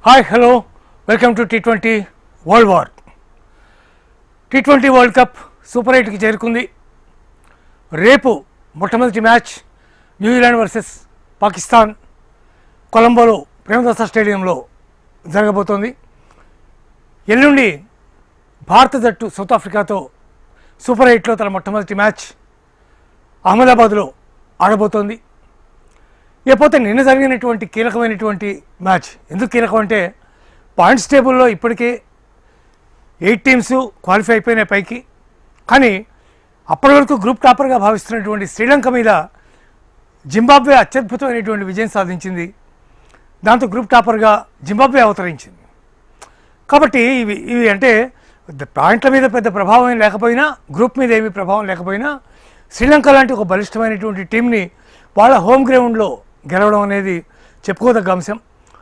Hi hello welcome to T20 world war. T20 world cup super 8కి చేరుకుంది. రేపు మొట్టమొదటి మ్యాచ్ న్యూజిలాండ్ వర్సెస్ పాకిస్తాన్ కొలంబోలో ప్రేమదాస స్టేడియంలో జరగబోతోంది. ఎల్లుండి భారత జట్టు సౌత్ ఆఫ్రికాతో సూపర్ 8లో తన మొట్టమొదటి మ్యాచ్ అహ్మదాబాద్లో ఆడబోతోంది. ఇకపోతే నిన్న జరిగినటువంటి కీలకమైనటువంటి మ్యాచ్ ఎందుకు కీలకం అంటే పాయింట్స్ టేబుల్లో ఇప్పటికే 8 టీమ్స్ క్వాలిఫై అయిపోయినాయి పైకి. కానీ అప్పటి వరకు గ్రూప్ టాపర్గా భావిస్తున్నటువంటి శ్రీలంక మీద జింబాబ్వే అత్యద్భుతమైనటువంటి విజయం సాధించింది. దాంతో గ్రూప్ టాపర్గా జింబాబ్వే అవతరించింది. కాబట్టి ఇవి అంటే పాయింట్ల మీద పెద్ద ప్రభావం లేకపోయినా, గ్రూప్ మీద ఏమీ ప్రభావం లేకపోయినా, శ్రీలంక లాంటి ఒక బలిష్టమైనటువంటి టీంని వాళ్ళ హోమ్ గ్రౌండ్లో గెలవడం అనేది చెప్పుకోదగ్గ అంశం.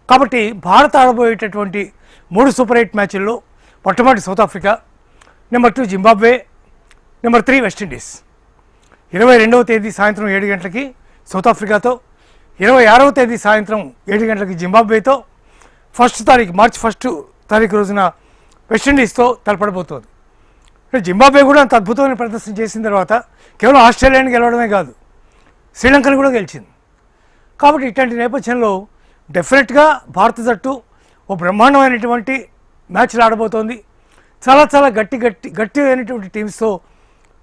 కాబట్టి భారత్ ఆడబోయేటటువంటి 3 సూపర్ 8 మ్యాచ్ల్లో మొట్టమొదటి South Africa, number 2 Zimbabwe, number 3 West Indies. 22వ తేదీ సాయంత్రం 7 గంటలకి సౌత్ ఆఫ్రికాతో, 26వ తేదీ సాయంత్రం 7 గంటలకి జింబాబ్వేతో, మార్చి 1 తారీఖు రోజున వెస్టిండీస్తో తలపడబోతోంది. జింబాబ్వే కూడా అంత అద్భుతమైన ప్రదర్శన చేసిన తర్వాత కేవలం ఆస్ట్రేలియాని గెలవడమే కాదు, శ్రీలంకను కూడా గెలిచింది. కాబట్టి ఇట్లాంటి నేపథ్యంలో డెఫినెట్గా భారత జట్టు ఓ బ్రహ్మాండమైనటువంటి మ్యాచ్లు ఆడబోతోంది. చాలా చాలా గట్టి అయినటువంటి టీమ్స్తో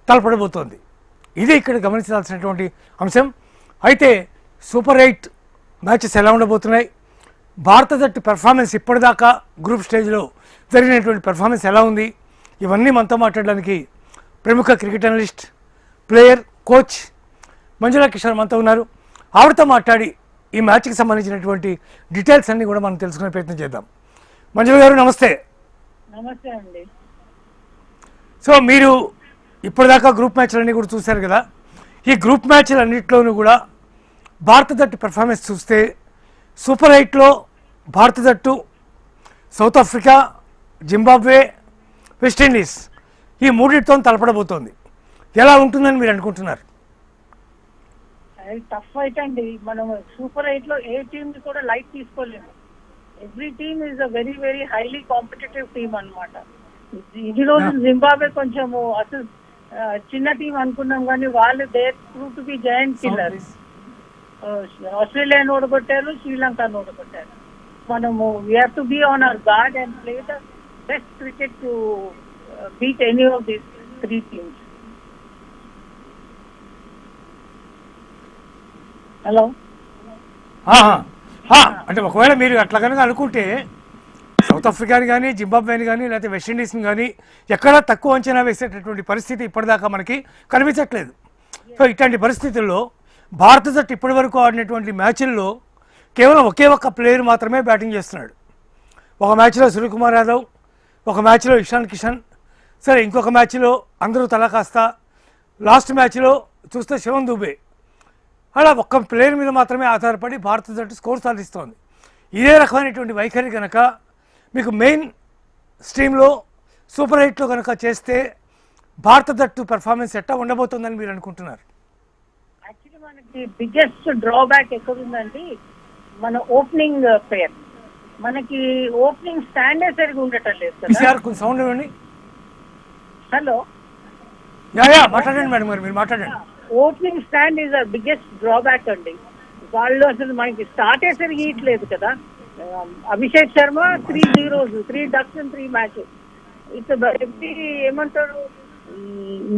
తలపడబోతోంది. ఇది ఇక్కడ గమనించాల్సినటువంటి అంశం. అయితే సూపర్ 8 మ్యాచెస్ ఎలా ఉండబోతున్నాయి, భారత జట్టు పెర్ఫార్మెన్స్ ఇప్పటిదాకా గ్రూప్ స్టేజ్లో జరిగినటువంటి పెర్ఫార్మెన్స్ ఎలా ఉంది, ఇవన్నీ మనతో మాట్లాడడానికి ప్రముఖ cricket analyst, player, coach Manjula Kishore మనతో ఉన్నారు. ఆవిడతో మాట్లాడి ఈ మ్యాచ్కి సంబంధించినటువంటి డీటెయిల్స్ అన్నీ కూడా మనం తెలుసుకునే ప్రయత్నం చేద్దాం. మంజుల గారు నమస్తే. నమస్తే అండి. సో మీరు ఇప్పటిదాకా గ్రూప్ మ్యాచ్లన్నీ కూడా చూశారు కదా. ఈ గ్రూప్ మ్యాచ్లన్నింటిలోనూ కూడా భారత జట్టు పెర్ఫార్మెన్స్ చూస్తే సూపర్ 8లో భారత జట్టు సౌత్ ఆఫ్రికా, జింబాబ్వే, వెస్టిండీస్ ఈ మూడింటితో తలపడబోతోంది. ఎలా ఉంటుందని మీరు అనుకుంటున్నారు? టఫ్ ఫైట్ అండి. మనం సూపర్ 8లో ఏ టీమ్ కూడా లైట్ తీసుకోలేము. Every team is a very very highly competitive team అన్నమాట. ఈ రోజు జింబాబ్వే కొంచెం అసలు చిన్న టీం అనుకున్నాం కానీ వాళ్ళు they're prove to be giant killers. ఆస్ట్రేలియాని ఓడగొట్టారు, శ్రీలంకను ఓడగొట్టారు. మనము we have to be on our guard and play the best cricket to beat any of these 3 teams. Hello, అంటే ఒకవేళ మీరు అట్లా కనుక అనుకుంటే సౌత్ ఆఫ్రికాని కానీ, జింబాబ్వేని కానీ, లేకపోతే వెస్టిండీస్ని కానీ ఎక్కడా తక్కువ అంచనా వేసేటటువంటి పరిస్థితి ఇప్పటిదాకా మనకి కనిపించట్లేదు. సో ఇట్లాంటి పరిస్థితుల్లో భారత జట్టు ఇప్పటి వరకు ఆడినటువంటి మ్యాచ్ల్లో కేవలం ఒకే ఒక్క ప్లేయర్ మాత్రమే బ్యాటింగ్ చేస్తున్నాడు. ఒక మ్యాచ్లో సూర్యకుమార్ యాదవ్, ఒక మ్యాచ్లో ఇషాన్ కిషన్, సరే ఇంకొక మ్యాచ్లో అందరూ తల కాస్త, లాస్ట్ మ్యాచ్లో చూస్తే శివన్ దుబే. అలా ఒక్క ప్లేయర్ మీద మాత్రమే ఆధారపడి భారత జట్టు స్కోర్ సాధిస్తోంది. ఇదే రకమైనటువంటి వైఖరి కనుక మీకు మెయిన్ స్ట్రీమ్లో సూపర్ 8లో కనుక చేస్తే భారత జట్టు పెర్ఫార్మెన్స్ ఎట్టా ఉండబోతుందని మీరు అనుకుంటున్నారు? యాక్చువల్లీ మనకి బిగ్గెస్ట్ డ్రాబ్యాక్ ఎక్కడుందంటే మన ఓపెనింగ్ పేర్. మనకి ఓపెనింగ్ స్టాండే సరిగా ఉండటం లేదు కదా. కొంచెం సౌండ్ ఇవ్వండి. హలో, మాట్లాడండి మేడం గారు, మీరు మాట్లాడండి. Opening stand is the biggest drawback అండి. వాళ్ళు అసలు మనకి స్టార్టే సరిగా ఇయట్లేదు కదా. Abhishek Sharma 3 zeros, 3 ducks in 3 matches. It's ఏమంటారు,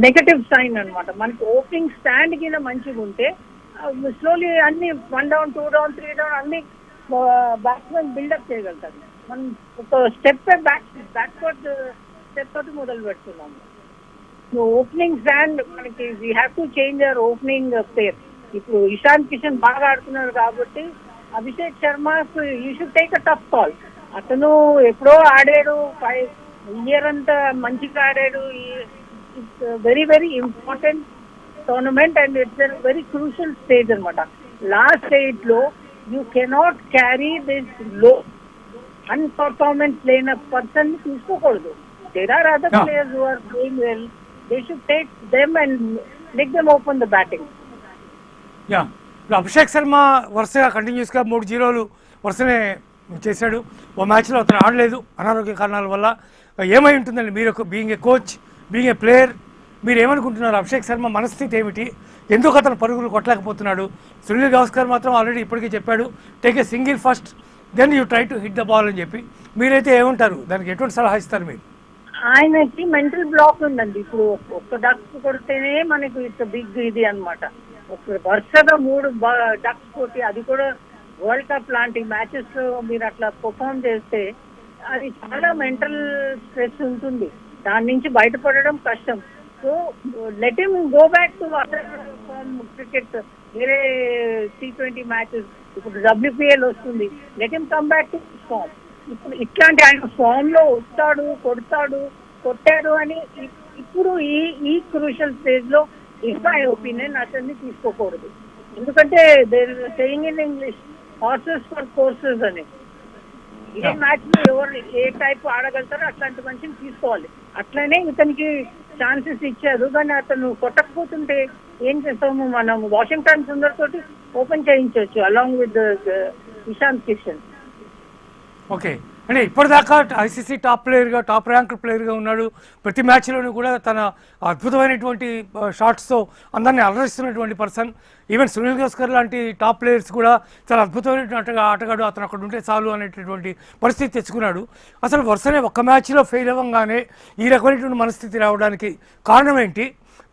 నెగటివ్ సైన్ అనమాట. మనకి ఓపెనింగ్ స్టాండ్ కింద మంచిగా ఉంటే స్లోలీ అన్ని 1 down, 2 down, 3 down అన్ని బ్యాట్స్మెన్ బిల్డప్ చేయగలుగుతారు. మనం ఒక స్టెప్ బ్యాక్వర్డ్ స్టెప్ తోటి మొదలు పెడుతున్నాము. ఓపెనింగ్ స్టాండ్ మనకి we have to change our opening pair. ఇప్పుడు ఇషాన్ కిషన్ బాగా ఆడుతున్నారు కాబట్టి Abhishek Sharma you should take a tough call. అతను ఎప్పుడో ఆడాడు, ఇయర్ అంతా మంచిగా ఆడాడు. It's very very important tournament and it's a very crucial stage అనమాట. లాస్ట్ స్టేజ్లో you cannot carry this low unperformance లేని పర్సన్ తీసుకోకూడదు. There are other players who are playing well. They should take them and make them open the batting. Abhishek Sharma వరుసగా కంటిన్యూస్గా 3 zeros వరుసనే చేశాడు. ఓ మ్యాచ్లో అతను ఆడలేదు అనారోగ్య కారణాల వల్ల. ఏమై ఉంటుందండి మీరు being a coach, being a player, మీరు ఏమనుకుంటున్నారు? అభిషేక్ శర్మ మనస్థితి ఏమిటి? ఎందుకు అతను పరుగులు కొట్టలేకపోతున్నాడు? సునీల్ గవాస్కర్ మాత్రం ఆల్రెడీ ఇప్పటికే చెప్పాడు, take a single first then you try to hit the ball అని చెప్పి. మీరైతే ఏమంటారు? దానికి ఎటువంటి సలహా ఇస్తారు మీరు? ఆయనకి మెంటల్ బ్లాక్ ఉందండి. ఇప్పుడు ఒక్క డక్స్ కొడితేనే మనకు ఇట్స్ బిగ్ ఇది అనమాట. వరుసగా 3 డక్స్ కొట్టి, అది కూడా వరల్డ్ కప్ లాంటి మ్యాచెస్ లో మీరు అట్లా పర్ఫామ్ చేస్తే అది చాలా మెంటల్ స్ట్రెస్ ఉంటుంది. దాని నుంచి బయటపడడం కష్టం. So let him go back to other form cricket, వేరే T20 మ్యాచెస్. ఇప్పుడు WPL వస్తుంది, let him come back to form. ఇప్పుడు ఇట్లాంటి ఆయన ఫామ్ లో వస్తాడు, కొట్టాడు అని ఇప్పుడు ఈ క్రూషియల్ స్టేజ్ లో ఇన్ మై ఒపీనియన్ అతన్ని తీసుకోకూడదు. ఎందుకంటే there is saying in English, horses for courses అని. ఏ మ్యాచ్ లో ఎవరు ఏ టైప్ ఆడగలుగుతారో అట్లాంటి మనిషిని తీసుకోవాలి. అట్లనే ఇతనికి ఛాన్సెస్ ఇచ్చారు, కానీ అతను కొట్టకపోతుంటే ఏం చేస్తాము? మనం వాషింగ్టన్ సుందర్ తోటి ఓపెన్ చేయించవచ్చు along with Ishant Kishan. Okay, అంటే ఇప్పటిదాకా ఐసీసీ టాప్ ప్లేయర్గా, టాప్ ర్యాంక్ ప్లేయర్గా ఉన్నాడు. ప్రతి మ్యాచ్లోనూ కూడా తన అద్భుతమైనటువంటి షాట్స్తో అందరినీ అలరిస్తున్నటువంటి పర్సన్. ఈవెన్ సునీల్ గవాస్కర్ లాంటి టాప్ ప్లేయర్స్ కూడా చాలా అద్భుతమైనటువంటి ఆటగాడు, అతను అక్కడ ఉంటే చాలు అనేటటువంటి పరిస్థితి తెచ్చుకున్నాడు. అసలు వరుసనే ఒక్క మ్యాచ్లో ఫెయిల్ అవ్వగానే ఈ రకమైనటువంటి మనస్థితి రావడానికి కారణం ఏంటి?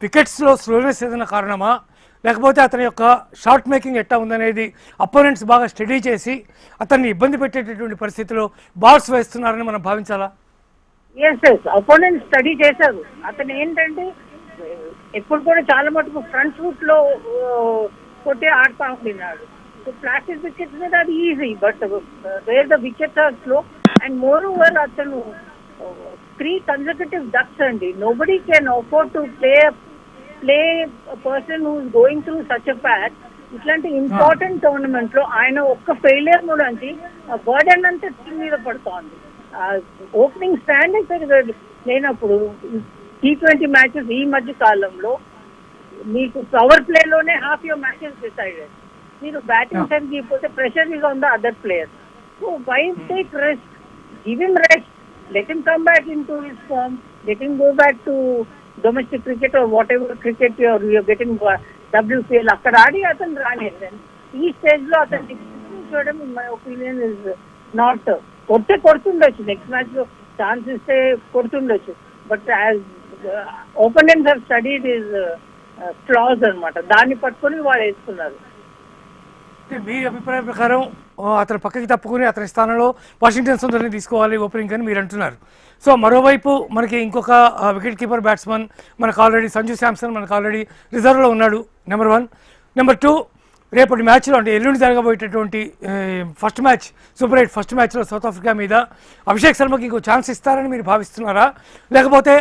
వికెట్స్లో స్లోనెస్ ఏదైనా కారణమా, లేకపోతే అతని యొక్క షాట్ మేకింగ్ ఎట్టా ఉందనేది అపోనెంట్స్ బాగా స్టడీ చేసి అతన్ని ఇబ్బంది పెట్టేటటువంటి పరిస్థితిలో బాల్స్ వేస్తున్నారని మనం భావించాలా? ఎస్, అపోనెంట్ స్టడీ చేశారు. అతను ఏంటంటే ఎప్పుడు కూడా చాలా మటుకు ఫ్రంట్ ఫుట్ లో కొట్టే ఆడుతూ ఉంటున్నాడు. సో ప్లాస్టిక్ వికెట్స్ మీద అది easy, but where the wickets are slow. And moreover అతను 3 consecutive ducks అండి. Nobody can afford to play person who is going through such a patch. ఇట్లాంటి ఇంపార్టెంట్ టోర్నమెంట్ లో ఆయన ఒక్క ఫెయిలియర్ నుంచి burden అంతా టీం మీద పడుతోంది. ఓపెనింగ్ స్టాండ్ సరిగా లేనప్పుడు T20 మ్యాచెస్ ఈ మధ్య కాలంలో మీకు పవర్ ప్లే లోనే హాఫ్ యువర్ మ్యాచెస్ డిసైడెడ్. మీరు బ్యాటింగ్ సరిగిపోతే pressure is on the other player. So why take rest? Give him rest, let him come back into his form, let him go back to domestic cricket or whatever cricket you're getting, WPL అక్కడ ఆడి అతను రాలేదు. ఈ stage లో అతన్ని చూడడం in my opinion is not. కొడుతుండొచ్చు, next match లో chance ఇస్తే కొడుతుండొచ్చు, but as opponents have studied his flaws అనమాట. దాన్ని పట్టుకొని వాళ్ళు వేసుకున్నారు. మీ అభిప్రాయం ప్రకారం అతను పక్కకి తప్పుకుని అతని స్థానంలో వాషింగ్టన్ సుందర్ని తీసుకోవాలి ఓపెనింగ్ అని మీరు అంటున్నారు. సో మరోవైపు మనకి ఇంకొక వికెట్ కీపర్ బ్యాట్స్మన్ మనకు ఆల్రెడీ సంజు శాంసన్ మనకు ఆల్రెడీ రిజర్వ్లో ఉన్నాడు. నెంబర్ 1. నెంబర్ 2, రేపటి మ్యాచ్లో అంటే ఎల్లుండి జరగబోయేటటువంటి ఫస్ట్ మ్యాచ్, సూపర్ 8 ఫస్ట్ మ్యాచ్లో సౌత్ ఆఫ్రికా మీద అభిషేక్ శర్మకి ఇంకో ఛాన్స్ ఇస్తారని మీరు భావిస్తున్నారా? లేకపోతే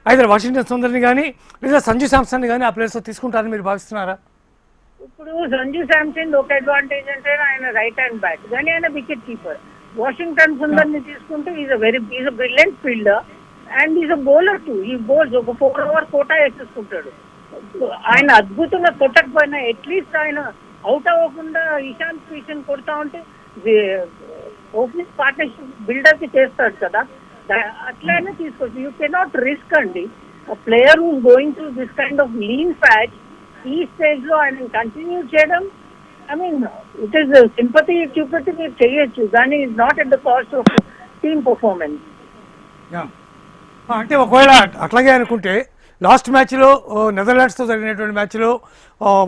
ఐదర్ వాషింగ్టన్ సుందర్ని కానీ లేదా సంజు శాంసన్ని కానీ ఆ ప్లేస్లో తీసుకుంటారని మీరు భావిస్తున్నారా? ఇప్పుడు సంజు శాంసన్ ఒక అడ్వాంటేజ్ అంటే ఆయన రైట్ హ్యాండ్ బ్యాట్, కానీ ఆయన వికెట్ కీపర్. వాషింగ్టన్ సుందర్ ని తీసుకుంటే is a brilliant fielder and is a bowler to. ఈ బౌల్స్ ఒక 4 ఓవర్ కోటా వేసేసుకుంటాడు. ఆయన అద్భుతంగా కొట్టకపోయినా అట్లీస్ట్ ఆయన అవుట్ అవ్వకుండా ఇషాంత్ కిషన్ కొడతా ఉంటే ఓపెనింగ్ పార్ట్నర్షిప్ బిల్డర్ కి చేస్తాడు కదా, అట్లయినా తీసుకోవచ్చు. యూ కెనాట్ రిస్క్ అండి player who going through this kind of lean patch. ఈ స్టేజ్ లో ఆయన కంటిన్యూ చేయడం, I mean it is sympathy చూపెట్టి మీరు చేయొచ్చు, కానీ it not at the cost of team performance. అంటే ఒకవేళ అట్లాగే అనుకుంటే లాస్ట్ మ్యాచ్లో నెదర్లాండ్స్తో జరిగినటువంటి మ్యాచ్లో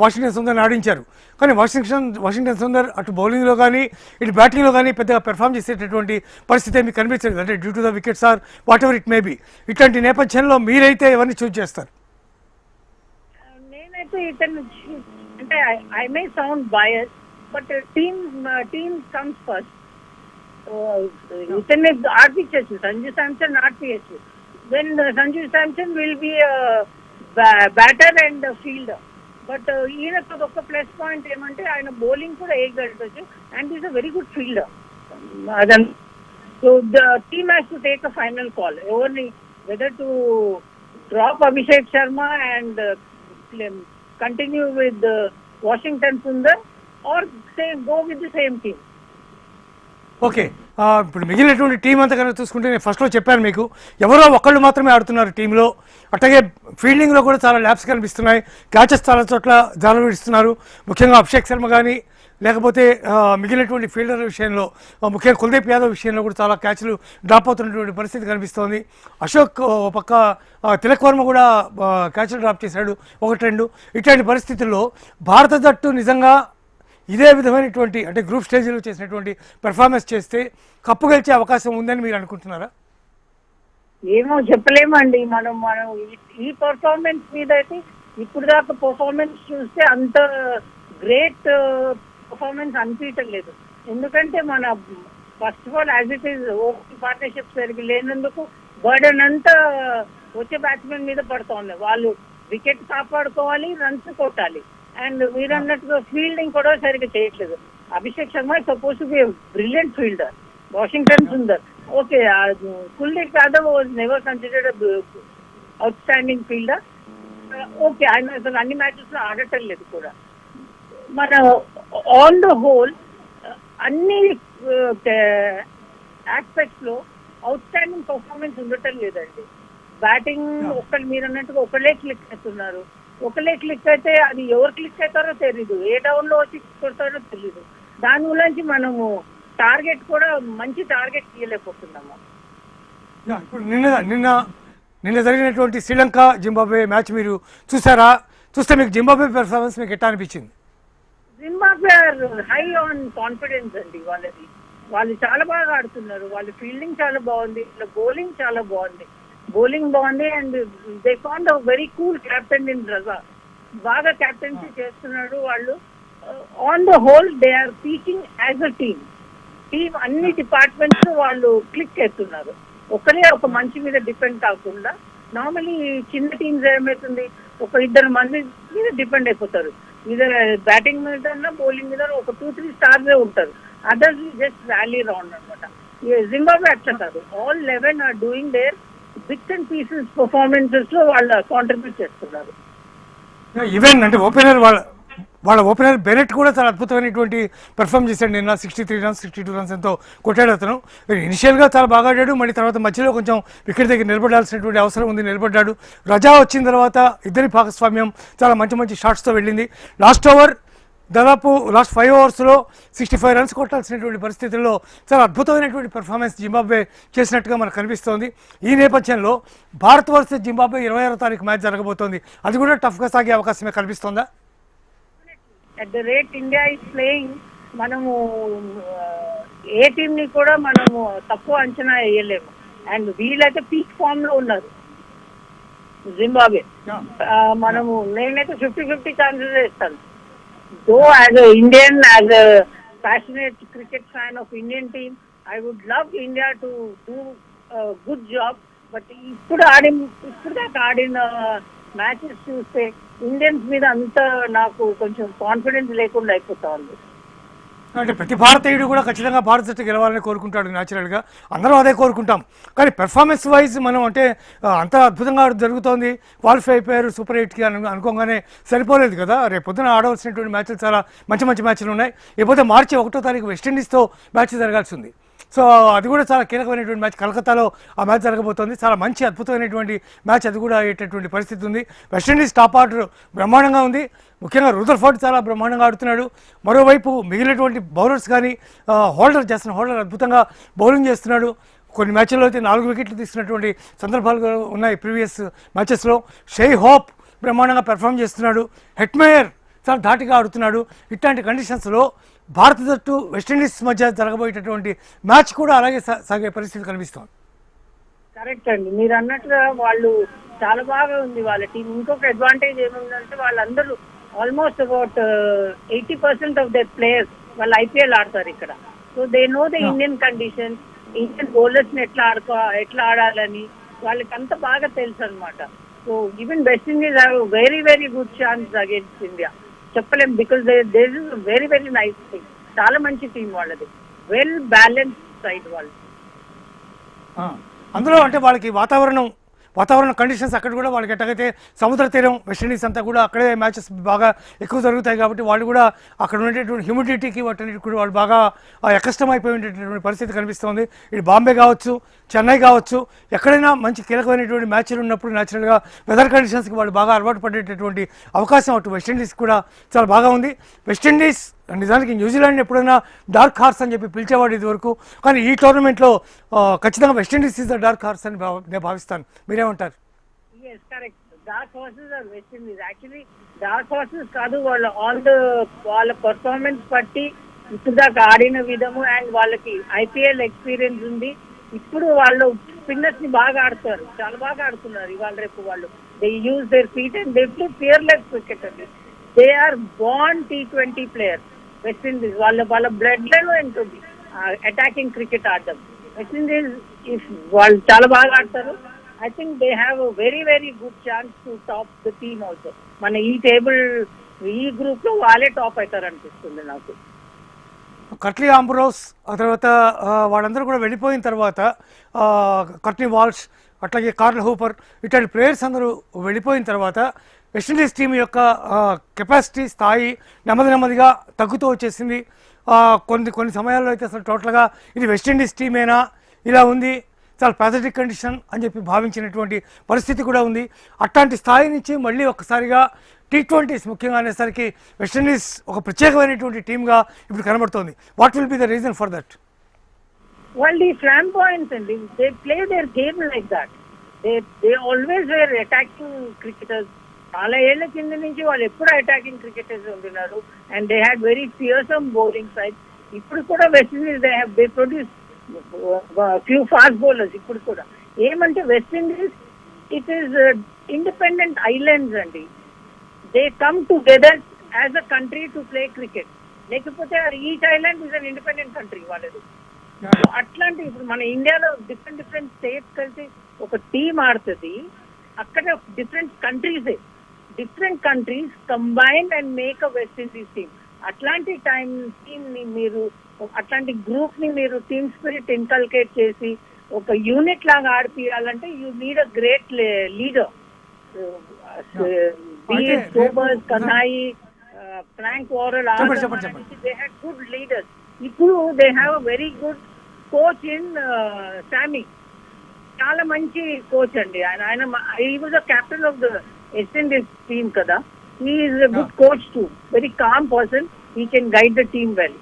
వాషింగ్టన్ సుందర్ని ఆడించారు, కానీ వాషింగ్టన్ సుందర్ అటు బౌలింగ్లో కానీ ఇటు బ్యాటింగ్లో కానీ పెద్దగా పెర్ఫామ్ చేసేటటువంటి పరిస్థితి మీకు కనిపించలేదు, అంటే due to the wickets or whatever it may be. ఇట్లాంటి నేపథ్యంలో మీరైతే ఎవరిని చూస్ చేస్తారు? ఇతను అంటే I may sound bias, but team comes first. ఇతన్ని ఆడిపించచ్చు, సంజు శాంసన్ ఆడిపించచ్చు. Then Sanju Samson will be batter and fielder. But ఈయనకు ఒక ప్లస్ పాయింట్ ఏమంటే ఆయన బౌలింగ్ కూడా వేయగలవచ్చు and is a very good fielder. So the team has to take a final call ఎవరిని, whether to drop Abhishek Sharma and continue with Washington Sundar or say go with the same team. Okay, ఇప్పుడు మిగిలినటువంటి team అంతా కనుక చూసుకుంటే నేను ఫస్ట్లో చెప్పాను మీకు, ఎవరో ఒకళ్ళు మాత్రమే ఆడుతున్నారు టీంలో. అట్లాగే ఫీల్డింగ్లో కూడా చాలా ల్యాబ్స్ కనిపిస్తున్నాయి, క్యాచెస్ చాలా చోట్ల జాల విడుస్తున్నారు. ముఖ్యంగా అభిషేక్ శర్మ కానీ లేకపోతే మిగిలినటువంటి ఫీల్డర్ విషయంలో, ముఖ్యంగా కుల్దీప్ యాదవ్ విషయంలో కూడా చాలా క్యాచ్లు డ్రాప్ అవుతున్నటువంటి పరిస్థితి కనిపిస్తోంది. అశోక్ పక్క తిలక్ వర్మ కూడా క్యాచ్లు డ్రాప్ చేశాడు, 1-2. ఇట్లాంటి పరిస్థితుల్లో భారత జట్టు నిజంగా ఇదే విధమైనటువంటి అంటే గ్రూప్ స్టేజ్లో చేసినటువంటి పెర్ఫార్మెన్స్ చేస్తే కప్పు గెలిచే అవకాశం ఉందని మీరు అనుకుంటున్నారా? ఏమో చెప్పలేమండి. మనం మనం ఈ పర్ఫార్మెన్స్ మీద అయితే ఇప్పుడు దాకా పర్ఫార్మెన్స్ చూస్తే అంత గ్రేట్ పర్ఫార్మెన్స్ అనిపించడం లేదు. ఎందుకంటే మన first of all as it is open partnership సరిగ్గా లేనందుకు బర్డెన్ అంతా వచ్చే బ్యాట్స్మెన్ మీద పడుతోంది. వాళ్ళు వికెట్ కాపాడుకోవాలి, రన్స్ కొట్టాలి. అండ్ మీరు అన్నట్టుగా ఫీల్డింగ్ కూడా సరిగ్గా చేయట్లేదు. Abhishek Sharma suppose to be brilliant fielder, Washington Sundar okay, Kuldeep Yadav was never considered out standing fielder okay, ఆయన అసలు అన్ని మ్యాచెస్ లో ఆడటం లేదు కూడా. మన ఆన్ ద హోల్ అన్ని ఆస్పెక్ట్స్ లో అవుట్ స్టాండింగ్ పర్ఫార్మెన్స్ ఉండటం లేదండి. బ్యాటింగ్ ఒకళ్ళు మీరు అన్నట్టుగా ఒకళ్ళే క్లిక్ అవుతున్నారు. ఒకళ్ళే క్లిక్ అయితే అది ఎవరు క్లిక్ అవుతారో తెలీదు, ఏ డౌన్ లో వచ్చి కొడతారో తెలీదు. దాని గురించి మనము టార్గెట్ కూడా మంచి టార్గెట్ తీయలేకపోతున్నాము. ఇప్పుడు నిన్న జరిగినటువంటి శ్రీలంక జింబాబ్వే మ్యాచ్ మీరు చూసారా? చూస్తే మీకు జింబాబ్వే పెర్ఫార్మెన్స్ మీకు ఎట్లా అనిపించింది? జింబాబ్వే హై ఆన్ కాన్ఫిడెన్స్ అండి వాళ్ళది. వాళ్ళు చాలా బాగా ఆడుతున్నారు, వాళ్ళ ఫీల్డింగ్ చాలా బాగుంది, వాళ్ళ బౌలింగ్ చాలా బాగుంది. బౌలింగ్ బాగుంది and they found a very cool captain in Raza. బాగా కెప్టెన్సీ చేస్తున్నాడు వాళ్ళు. On the whole they are peaking as a team. అన్ని డిపార్ట్మెంట్స్ వాళ్ళు క్లిక్ చేస్తున్నారు. ఒకరే ఒక మంచి మీద డిపెండ్ కాకుండా నార్మలీ చిన్న టీమ్స్ ఏమవుతుంది, ఒక 2 మంది మీద డిపెండ్ అయిపోతారు. మీద బ్యాటింగ్ మీద బౌలింగ్ మీద ఒక 2-3 స్టార్స్ ఉంటారు. అదర్స్ జస్ట్ ర్యాలీ రౌండ్ అనమాట. జింబాబ్వే అట్లా కాదు, all 11 are doing their bits and pieces performances లో వాళ్ళు కాంట్రిబ్యూట్ చేస్తున్నారు. ఈవెన్ అంటే వాళ్ళ ఓపెనర్ బెనెట్ కూడా చాలా అద్భుతమైనటువంటి పెర్ఫామ్ చేశాడు నిన్న. 63 రన్స్ 62 రన్స్ ఎంతో కొట్టాడు అతను. ఇనిషియల్గా చాలా బాగా ఆడాడు, మళ్ళీ తర్వాత మధ్యలో కొంచెం వికెట్ దగ్గర నిలబడాల్సినటువంటి అవసరం ఉంది, నిలబడ్డాడు. రజా వచ్చిన తర్వాత ఇద్దరి భాగస్వామ్యం చాలా మంచి షాట్స్తో వెళ్ళింది. లాస్ట్ 5 ఓవర్స్లో 65 రన్స్ కొట్టాల్సినటువంటి పరిస్థితుల్లో చాలా అద్భుతమైనటువంటి పెర్ఫార్మెన్స్ జింబాబ్వే చేసినట్టుగా మనకు కనిపిస్తోంది. ఈ నేపథ్యంలో భారత్ వర్సెస్ జింబాబ్వే 26వ తారీఖు మ్యాచ్ జరగబోతోంది. అది కూడా టఫ్గా సాగే అవకాశమే కనిపిస్తోందా? At the rate India is playing, మనము ఏ టీమ్ ని కూడా మనము తక్కువ అంచనా వేయలేము. అండ్ వీళ్ళైతే పీక్ ఫామ్ లో ఉన్నారు జింబాబ్వే. మనము నేనైతే 50-50 ఛాన్సెస్ ఇస్తాను. Though as a Indian, as a passionate cricket fan of Indian team, I would love India to do a good job. But ఇప్పుడు దాకా ఆడిన మ్యాచెస్ చూస్తే ఇండియన్స్ మీద అంతా నాకు కొంచెం కాన్ఫిడెన్స్ లేకుండా అయిపోతా ఉంది. అంటే ప్రతి భారతీయుడు కూడా ఖచ్చితంగా భారత జట్టు గెలవాలని కోరుకుంటాడు న్యాచురల్గా, అందరం అదే కోరుకుంటాం. కానీ పెర్ఫార్మెన్స్ వైజ్ మనం అంటే అంత అద్భుతంగా జరుగుతోంది, క్వాలిఫై అయిపోయారు సూపర్ 8కి అనుకోగానే సరిపోలేదు కదా. రేపు పొద్దున ఆడవలసినటువంటి మ్యాచ్లు చాలా మంచి మ్యాచ్లు ఉన్నాయి. లేకపోతే మార్చి 1వ తారీఖు వెస్టిండీస్తో మ్యాచ్ జరగాల్సి ఉంది. సో అది కూడా చాలా కీలకమైనటువంటి మ్యాచ్. కలకత్తాలో ఆ మ్యాచ్ జరగబోతోంది. చాలా మంచి అద్భుతమైనటువంటి మ్యాచ్ అది కూడా అయ్యేటటువంటి పరిస్థితి ఉంది. వెస్టిండీస్ టాప్ ఆర్డర్ బ్రహ్మాండంగా ఉంది. ముఖ్యంగా రూదర్ఫోర్డ్ చాలా బ్రహ్మాండంగా ఆడుతున్నాడు. మరోవైపు మిగిలినటువంటి బౌలర్స్ కానీ జస్టిన్ హోల్డర్ అద్భుతంగా బౌలింగ్ చేస్తున్నాడు. కొన్ని మ్యాచ్ల్లో అయితే 4 వికెట్లు తీసుకున్నటువంటి సందర్భాలు ఉన్నాయి ప్రీవియస్ మ్యాచెస్లో. షెయ్ హోప్ బ్రహ్మాండంగా పెర్ఫామ్ చేస్తున్నాడు. హెట్మేయర్ చాలా ధాటిగా ఆడుతున్నాడు. ఇట్లాంటి కండిషన్స్లో భారత జట్టు వెస్టిండీస్ మధ్య జరగబోయేటటువంటి మ్యాచ్ కూడా అలాగే సాగే పరిస్థితి కనిపిస్తోంది. కరెక్ట్ అండి, మీరు అన్నట్టుగా వాళ్ళు చాలా బాగా ఉంది వాళ్ళ టీం. ఇంకొక అడ్వాంటేజ్ ఏముందంటే వాళ్ళందరూ almost about 80% of their players వాళ్ళు ఐపీఎల్ ఆడతారు ఇక్కడ. So they know the Indian condition, Indian bowlers ని ఎట్లా ఆడాలని వాళ్ళకి అంత బాగా తెలుసు అనమాట. So even West Indies have very good chance against India చెప్పలేం. Because there is very nice team, చాలా మంచి టీం వాళ్ళది, వెల్ బ్యాలెన్స్ సైడ్ వాళ్ళు. అందులో అంటే వాళ్ళకి వాతావరణం వాతావరణ కండిషన్స్ అక్కడ కూడా వాళ్ళకి ఎట్టగైతే సముద్ర తీరం వెస్టిండీస్ అంతా కూడా అక్కడే మ్యాచెస్ బాగా ఎక్కువ జరుగుతాయి కాబట్టి వాళ్ళు కూడా అక్కడ ఉండేటటువంటి హ్యూమిడిటీకి వాటికి కూడా వాళ్ళు బాగా ఎక్కష్టమైపోయి ఉండేటటువంటి పరిస్థితి కనిపిస్తుంది. ఇటు బాంబే కావచ్చు, చెన్నై కావచ్చు, ఎక్కడైనా మంచి కీలకమైనటువంటి మ్యాచ్లు ఉన్నప్పుడు న్యాచురల్గా వెదర్ కండిషన్స్కి వాళ్ళు బాగా అలవాటు పడేటటువంటి అవకాశం అటు వెస్టిండీస్ కూడా చాలా బాగా ఉంది. వెస్టిండీస్ నిజానికి న్యూజిలాండ్ ఎప్పుడైనా డార్క్ హార్స్ అని చెప్పి పిలిచేవాడు ఇది వరకు, కానీ ఈ టోర్నమెంట్లో ఖచ్చితంగా West Indies is the dark horse అని నేను భావిస్తాను. మీరేమంటారు? Yes correct. Dark horses are West Indies. Actually dark horses కాదు, వాళ్ళ పర్ఫార్మెన్స్ బట్టి ఇప్పుడు దాకా ఆడిన విధము అండ్ వాళ్ళకి ఐపీఎల్ ఎక్స్పీరియన్స్ ఉంది. ఇప్పుడు వాళ్ళు స్పిన్నర్స్ ని బాగా ఆడతారు, చాలా బాగా ఆడుతున్నారు ఇవాళ రేపు. వాళ్ళు they use their feet and they play fearless cricket అండి. They are born T20 player West Indies. వాళ్ళ బ్లడ్ లలో ఉంటుంది అటాకింగ్ క్రికెట్ ఆడడం. వెస్ట్ ఇండీస్ వాళ్ళు చాలా బాగా ఆడతారు. I think they have a very very good chance to top the team also. మన ఈ టేబుల్ ఈ గ్రూప్ లో వాళ్ళే టాప్ అవుతారు అనిపిస్తుంది నాకు. కట్లీ ఆంబ్రోస్ ఆ తర్వాత వాళ్ళందరూ కూడా వెళ్ళిపోయిన తర్వాత కట్నీ వాల్ష్ అట్లాగే కార్ల్ హూపర్ ఇట్లాంటి ప్లేయర్స్ అందరూ వెళ్ళిపోయిన తర్వాత వెస్టిండీస్ టీం యొక్క కెపాసిటీ స్థాయి నెమ్మదిగా తగ్గుతూ వచ్చేసింది. కొన్ని సమయాల్లో అయితే అసలు టోటల్గా ఇది వెస్టిండీస్ టీమేనా ఇలా ఉంది, చాలా ప్యాథటిక్ కండిషన్ అని చెప్పి భావించినటువంటి పరిస్థితి కూడా ఉంది. అట్లాంటి స్థాయి నుంచి మళ్ళీ ఒక్కసారిగా T20s ముఖ్యంగా అనేసరికి వెస్టిండీస్ ఒక ప్రత్యేకమైనటువంటి టీమ్గా ఇప్పుడు కనబడుతోంది. What will be the reason for that? వాళ్ళు ఈ ఫ్లాంబాయన్స్ అండి, they play their game like that. They always were attacking cricketers. చాలా ఏళ్ల కింద నుంచి వాళ్ళు ఎప్పుడు అటాకింగ్ క్రికెటర్స్ ఉంటున్నారు and they had very fearsome bowling side. ఇప్పుడు కూడా West Indies they produce few fast bowlers. ఇప్పుడు కూడా ఏమంటే West Indies it is independent islands అండి. They come together as a country to play cricket. లేకపోతే each island is an independent country వాళ్ళది. అట్లాంటి ఇప్పుడు మన ఇండియాలో డిఫరెంట్ స్టేట్స్ కలిసి ఒక టీమ్ ఆడుతుంది. అక్కడ different countries combined and make a west Indies team. అట్లాంటి టీమ్ ని మీరు, అట్లాంటి గ్రూప్ ని మీరు టీమ్ స్పిరిట్ ఇన్కల్కేట్ చేసి ఒక యూనిట్ లాగా ఆడిపియాలంటే you need a great leader. కన్నాయి, Frank Worrell, they had good leaders. ఇప్పుడు they have a very good coach in Sammy. చాలా మంచి కోచ్ అండి ఆయన. He was the captain of the West Indies team కదా. He is a good coach too, very calm person. He can guide the team well.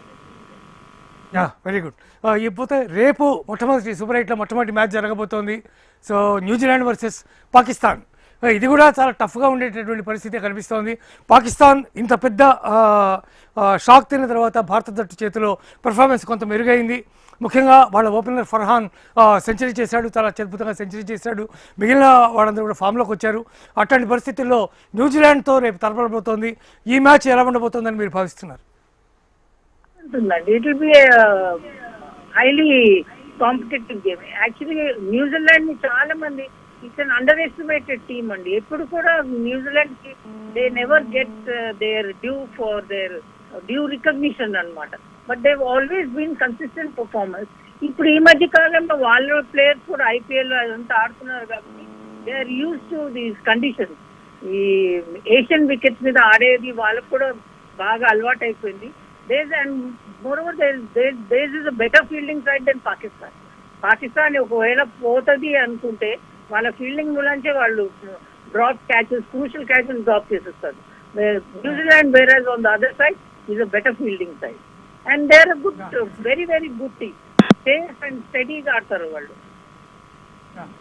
Very good. ఇకపోతే రేపు మొట్టమొదటి super 8లో మొట్టమొదటి మ్యాచ్ జరగబోతోంది. So New Zealand versus Pakistan. ఇది కూడా చాలా టఫ్గా ఉండేటటువంటి పరిస్థితి కనిపిస్తోంది. పాకిస్తాన్ ఇంత పెద్ద షాక్ తిన్న తర్వాత భారత జట్టు చేతిలో పెర్ఫార్మెన్స్ కొంత మెరుగైంది. ముఖ్యంగా వాళ్ళ ఓపెనర్ ఫర్హాన్ సెంచరీ చేశాడు, చాలా అద్భుతంగా సెంచరీ చేశాడు. మిగిలిన వాళ్ళందరూ కూడా ఫామ్లోకి వచ్చారు. అట్లాంటి పరిస్థితుల్లో న్యూజిలాండ్తో రేపు తలపడబోతోంది. ఈ మ్యాచ్ ఎలా ఉండబోతోందని మీరు భావిస్తున్నారు? It will be highly competitive game. Actually New Zealand ని చాలా మంది it's an under estimated team అండి. ఎప్పుడు కూడా న్యూజిలాండ్ కి they never get their due recognition అన్నమాట. But they always been consistent performance. ఇప్పుడు ఈ మధ్య కాలంలో వాళ్ళ ప్లేయర్స్ కూడా ఐపీఎల్ అదంతా ఆడుతున్నారు కాబట్టి they are use to these conditions. ఈ ఏషియన్ వికెట్స్ మీద ఆడేది వాళ్ళకు కూడా బాగా అలవాటు అయిపోయింది. And moreover, there is a better fielding side than Pakistan. Pakistan ఒకవేళ పోతుంది అనుకుంటే వాళ్ళ ఫీల్డింగ్ మూలంచే వాళ్ళు drop catches, crucial catches drop చేసేస్తారు. న్యూజిలాండ్ వేరేజ్ on the other side is a better fielding side and they are a good, very very good team. Safe and స్టడీగా ఆడతారు వాళ్ళు.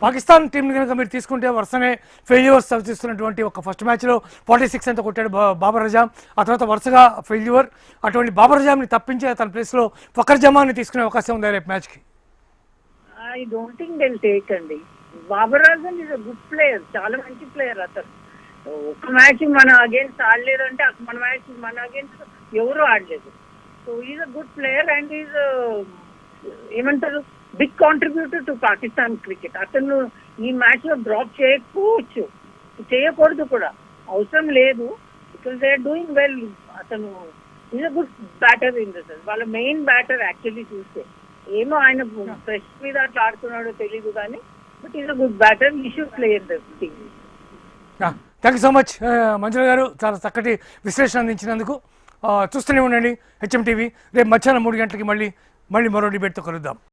పాకిస్తాన్ టీంని కనుక మీరు తీసుకుంటే వరుసనే ఫెయిల్యూర్స్ చవిస్తున్నటువంటి ఒక ఫస్ట్ మ్యాచ్లో 46 అంతా కొట్టాడు బాబర్ అజామ్. ఆ తర్వాత వరుసగా ఫెయిల్యూర్. అటువంటి బాబర్ అజామ్ని తప్పించి తన ప్లేస్లో ఫకర్ జమాన్ని తీసుకునే అవకాశం ఉంది రేపు మ్యాచ్కి. I don't think they will take అండి. Babar Azam is a good player, చాలా మంచి ప్లేయర్. అతను ఒక మ్యాచ్ మన అగేన్స్ట్ ఆడలేదు అంటే మన అగేన్స్ట్ ఎవరు ఆడలేదు. So is a good player and is ఏమంటారు big contributor to Pakistan cricket. అతను ఈ మ్యాచ్ లో డ్రాప్ చేయకపోవచ్చు, చేయకూడదు కూడా, అవసరం లేదు. Because they are doing well. అతను is a good batter in the sense. వాళ్ళ మెయిన్ బ్యాటర్ యాక్చువల్లీ చూస్తే ఏమో ఆయన ఫ్రెష్ మీద అట్లా ఆడుతున్నాడో తెలీదు కానీ but is a good batter, you should play in the team. Thank you so much Manjula garu, చాలా చక్కటి విశ్లేషణ అందించినందుకు. చూస్తూనే ఉండండి హెచ్ఎం టీవీ. రేపు మధ్యాహ్నం 3 గంటలకి మళ్ళీ మరో డిబేట్తో కలుద్దాం.